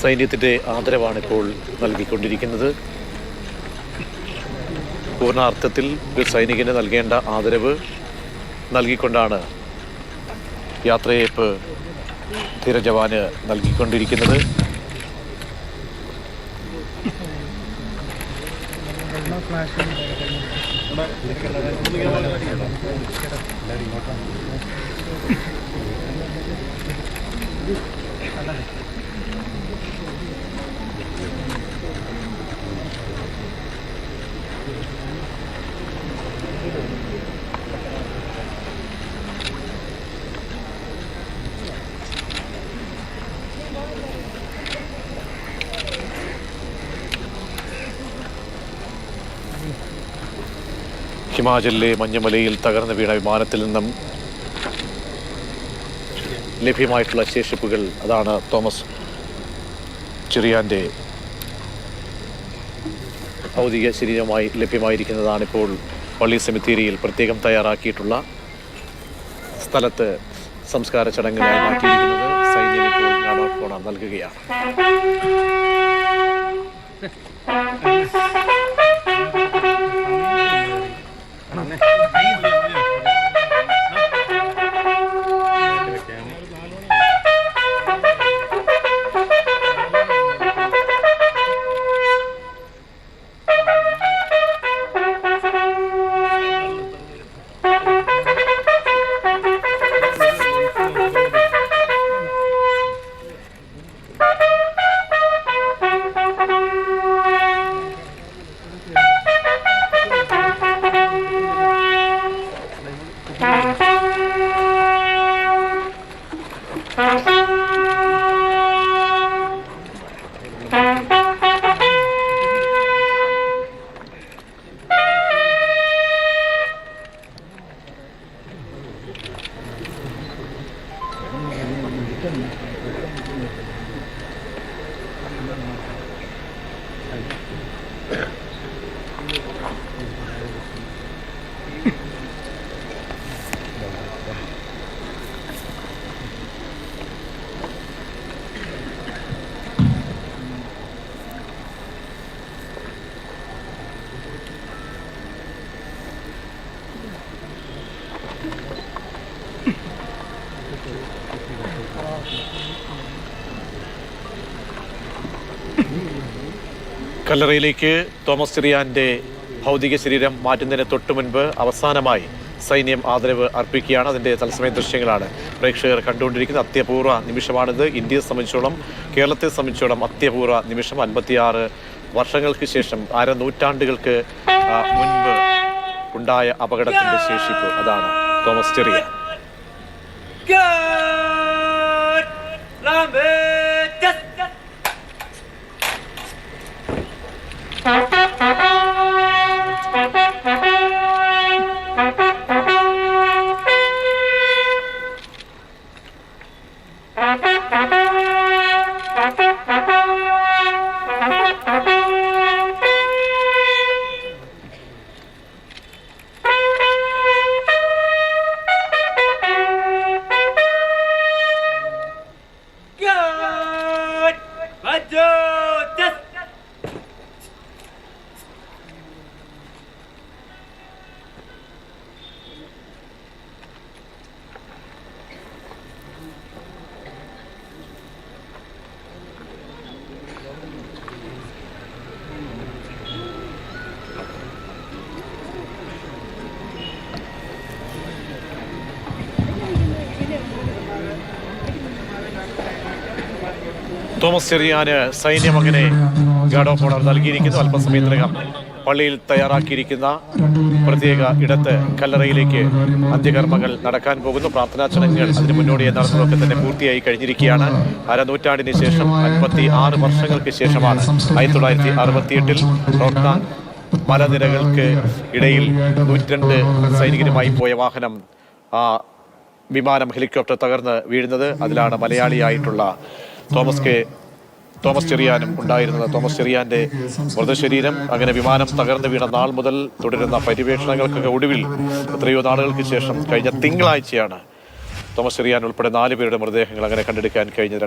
സൈന്യത്തിൻ്റെ ആദരവാണിപ്പോൾ നൽകിക്കൊണ്ടിരിക്കുന്നത്. പൂർണ്ണാർത്ഥത്തിൽ ഒരു സൈനികന് നൽകേണ്ട ആദരവ് നൽകിക്കൊണ്ടാണ് യാത്രയയപ്പ് ധീരജവാന് നൽകിക്കൊണ്ടിരിക്കുന്നത്. ഹിമാചലിലെ മഞ്ഞുമലയിൽ തകർന്നു വീണ വിമാനത്തിൽ നിന്നും ലഭ്യമായിട്ടുള്ള ശേഷിപ്പുകൾ അതാണ് തോമസ് ചെറിയാൻ്റെ ഭൗതിക ശരീരമായി ലഭ്യമായിരിക്കുന്നതാണിപ്പോൾ പള്ളി സെമിത്തേരിയിൽ പ്രത്യേകം തയ്യാറാക്കിയിട്ടുള്ള സ്ഥലത്ത് സംസ്കാര ചടങ്ങിനായി മാറ്റിയിരിക്കുന്നത്. സൈന്യം ഇപ്പോൾ ഗാർഡ് നൽകുകയാണ്. കല്ലറയിലേക്ക് തോമസ് ചെറിയാൻ്റെ ഭൗതിക ശരീരം മാറ്റുന്നതിന് തൊട്ടു മുൻപ് അവസാനമായി സൈന്യം ആദരവ് അർപ്പിക്കുകയാണ്. അതിൻ്റെ തത്സമയ ദൃശ്യങ്ങളാണ് പ്രേക്ഷകർ കണ്ടുകൊണ്ടിരിക്കുന്നത്. അത്യപൂർവ നിമിഷമാണിത്. ഇന്ത്യയെ സംബന്ധിച്ചോളം, കേരളത്തെ സംബന്ധിച്ചോളം അത്യപൂർവ നിമിഷം. 56 വർഷങ്ങൾക്ക് ശേഷം, നൂറ്റാണ്ടുകൾക്ക് മുൻപ് ഉണ്ടായ അപകടത്തിൻ്റെ ശേഷിപ്പ് അതാണ് തോമസ് ചെറിയാൻ. തോമസ് ചെറിയാന് സൈന്യം അങ്ങനെ ഗാർഡ് ഓഫ് ഓണർ നൽകിയിരിക്കുന്നു. അല്പസമയത്തിനകം പള്ളിയിൽ തയ്യാറാക്കിയിരിക്കുന്ന പ്രത്യേക ഇടത്ത് കല്ലറയിലേക്ക് അന്ത്യകർമ്മങ്ങൾ നടക്കാൻ പോകുന്നു. പ്രാർത്ഥനാ ചടങ്ങുകൾ അതിന് മുന്നോടിയായി നടന്നതൊക്കെ തന്നെ പൂർത്തിയായി കഴിഞ്ഞിരിക്കുകയാണ്. അരനൂറ്റാണ്ടിന് ശേഷം 56 വർഷങ്ങൾക്ക് ശേഷമാണ് 1968 റോഹ്താങ് മലനിരകൾക്ക് ഇടയിൽ 102 സൈനികരുമായി പോയ വാഹനം വിമാനം ഹെലികോപ്റ്റർ തകർന്ന് വീഴുന്നത്. അതിലാണ് മലയാളിയായിട്ടുള്ള തോമസ് കെ തോമസ് ചെറിയാനും ഉണ്ടായിരുന്നത്. തോമസ് ചെറിയാന്റെ മൃതശരീരം അങ്ങനെ വിമാനം തകർന്നു വീണ നാൾ മുതൽ തുടരുന്ന പര്യവേഷണങ്ങൾക്കൊക്കെ ഒടുവിൽ എത്രയോ നാളുകൾക്ക് ശേഷം കഴിഞ്ഞ തിങ്കളാഴ്ചയാണ് തോമസ് ചെറിയാൻ ഉൾപ്പെടെ 4 പേരുടെ മൃതദേഹങ്ങൾ അങ്ങനെ കണ്ടെടുക്കാൻ കഴിഞ്ഞത്.